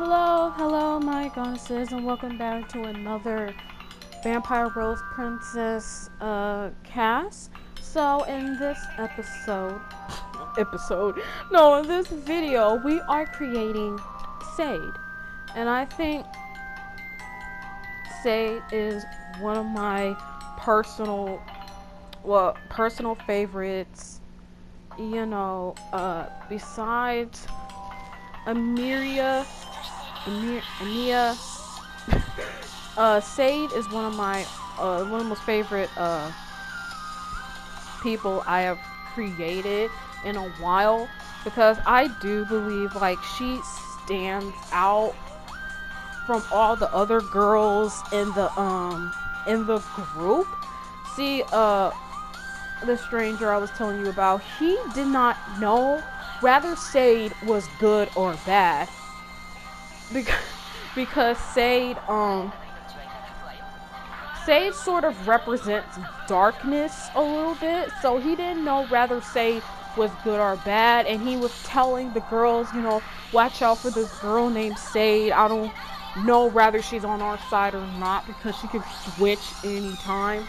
Hello, my goddesses, and welcome back to another Vampire Rose Princess CAS. So, in this in this video, we are creating Sade, and I think Sade is one of my personal favorites. Besides Amia, Sade is one of the most favorite people I have created in a while, because I do believe like she stands out from all the other girls in the group. See, the stranger I was telling you about, he did not know whether Sade was good or bad, because Sade sort of represents darkness a little bit, so he didn't know whether Sade was good or bad, and he was telling the girls, watch out for this girl named Sade. I don't know whether she's on our side or not, because she can switch anytime.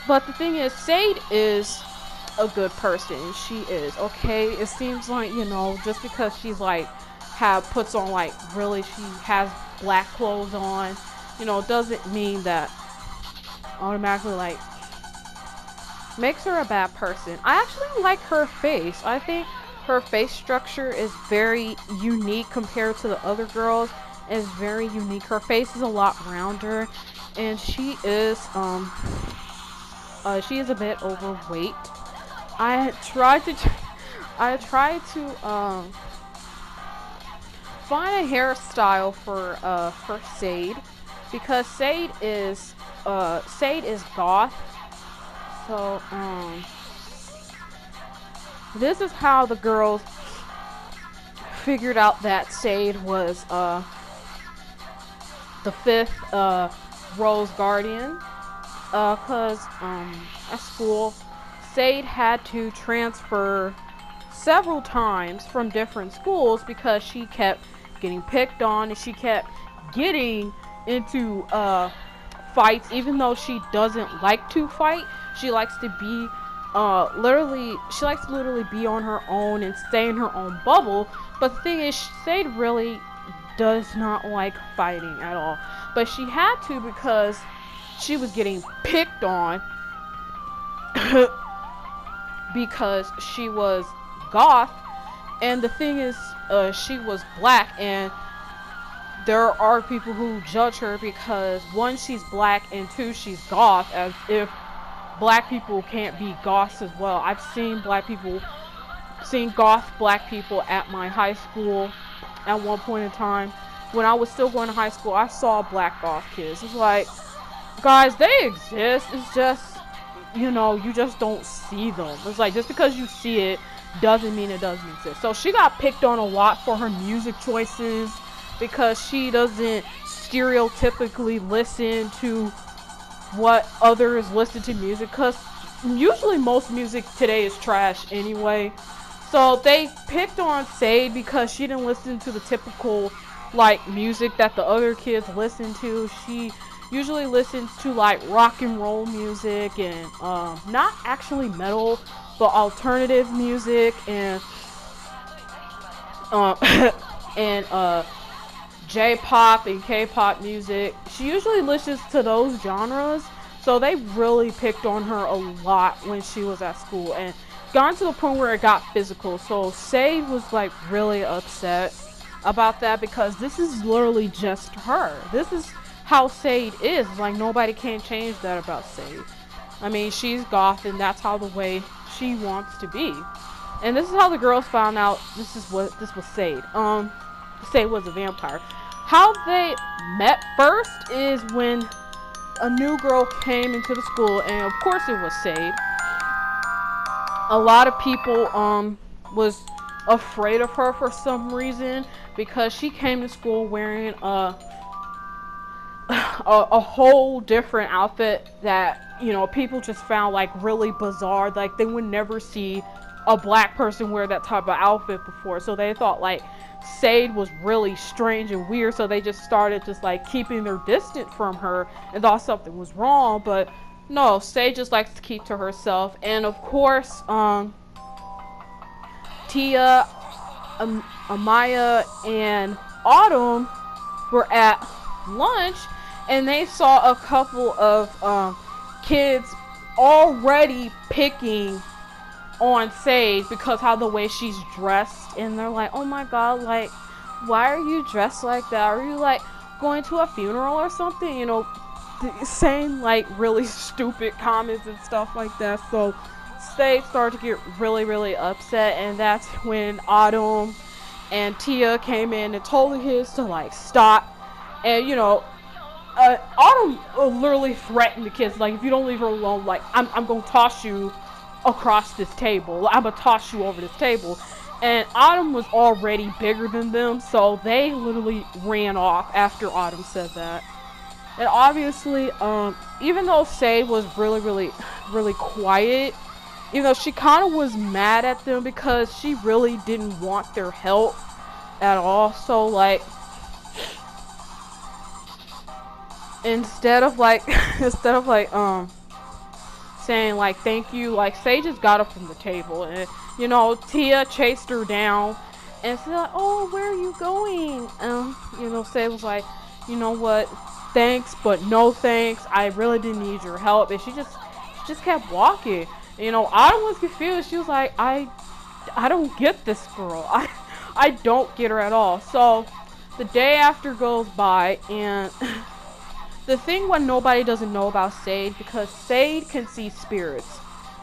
But the thing is, Sade is a good person. She is, okay? It seems like, just because she's like, puts on like, really, she has black clothes on, doesn't mean that automatically like makes her a bad person. I actually like her face. I think her face structure is very unique compared to the other girls. It's very unique. Her face is a lot rounder, and she is a bit overweight. I tried to find a hairstyle for Sade, because Sade is goth. So this is how the girls figured out that Sade was the fifth Rose Guardian, cause at school Sade had to transfer several times from different schools because she kept getting picked on, and she kept getting into fights, even though she doesn't like to fight. She likes to be literally be on her own and stay in her own bubble. But the thing is, Sade really does not like fighting at all, but she had to because she was getting picked on because she was goth. And the thing is, she was black, and there are people who judge her because, one, she's black, and two, she's goth, as if black people can't be goths as well. I've seen goth black people at my high school at one point in time. When I was still going to high school, I saw black goth kids. It's like, guys, they exist. It's just, you just don't see them. It's like, just because you see it doesn't mean it doesn't exist. So she got picked on a lot for her music choices, because she doesn't stereotypically listen to what others listen to music, because usually most music today is trash anyway. So they picked on Sade because she didn't listen to the typical like music that the other kids listen to. She usually listens to like rock and roll music, and not actually metal, but alternative music, and and J-pop and K-pop music. She usually listens to those genres, so they really picked on her a lot when she was at school, and gone to the point where it got physical. So Sade was like really upset about that, because this is literally just her. This is how Sade is. Like, nobody can change that about Sade. I mean, she's goth, and that's how the way she wants to be. And this is how the girls found out this was Sade. Sade was a vampire. How they met first is when a new girl came into the school, and of course it was Sade. A lot of people was afraid of her for some reason, because she came to school wearing a whole different outfit that people just found like really bizarre. Like, they would never see a black person wear that type of outfit before, so they thought like Sade was really strange and weird, so they just started just like keeping their distance from her and thought something was wrong. But no, Sade just likes to keep to herself. And of course, Tia, Amaya, and Autumn were at lunch, and they saw a couple of kids already picking on Sade because how the way she's dressed, and they're like, oh my god, like, why are you dressed like that? Are you like going to a funeral or something? You know, saying like really stupid comments and stuff like that. So Sade started to get really upset, and that's when Autumn and Tia came in and told the kids to like stop. And you know, Autumn literally threatened the kids, like, if you don't leave her alone, like, I'm gonna toss you across this table. I'm gonna toss you over this table. And Autumn was already bigger than them, so they literally ran off after Autumn said that. And obviously, even though Sade was really quiet, even though she kind of was mad at them because she really didn't want their help at all. So like, instead of like saying like thank you, like Sade just got up from the table, and you know, Tia chased her down and said like, oh, where are you going? You know, Sade was like, you know what, thanks but no thanks, I really didn't need your help. And she just kept walking. You know, Autumn was confused. She was like, I don't get this girl. I don't get her at all. So the day after goes by, and the thing what nobody doesn't know about Sade, because Sade can see spirits.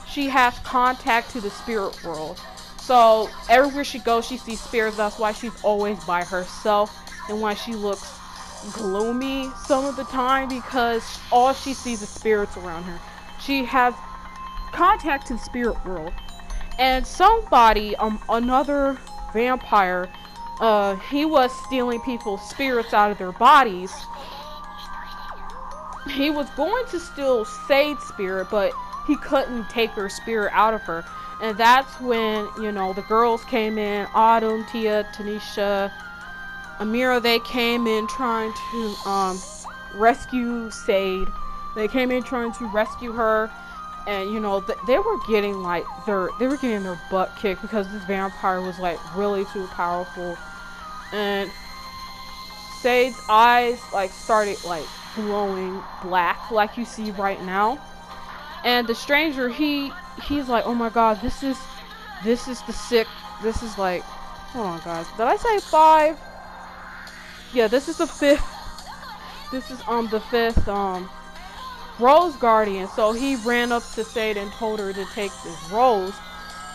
She has contact to the spirit world. So everywhere she goes, she sees spirits. That's why she's always by herself, and why she looks gloomy some of the time, because all she sees is spirits around her. She has contact to the spirit world. And somebody, another vampire, he was stealing people's spirits out of their bodies. He was going to steal Sade's spirit, but he couldn't take her spirit out of her. And that's when, you know, the girls came in, Autumn, Tia, Tanisha, Amira, they came in trying to rescue Sade. They came in trying to rescue her, and you know, they were getting like they were getting their butt kicked because this vampire was like really too powerful. And Sade's eyes like started like glowing black like you see right now. And the stranger, he's like, oh my god, this is the sick, this is like, hold on guys, did I say 5? Yeah, this is the 5th, this is the 5th rose guardian. So he ran up to Sade and told her to take this rose,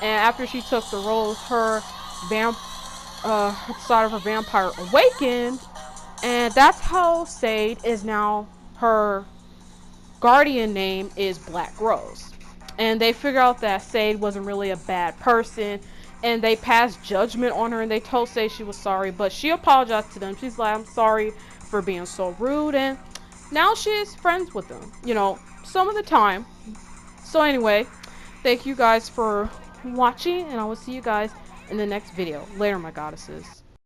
and after she took the rose, her side of her vampire awakened. And that's how Sade is now, her guardian name is Black Rose. And they figured out that Sade wasn't really a bad person, and they passed judgment on her, and they told Sade she was sorry, but she apologized to them. She's like, I'm sorry for being so rude, and now she's friends with them, you know, some of the time. So anyway, thank you guys for watching, and I will see you guys in the next video. Later, my goddesses.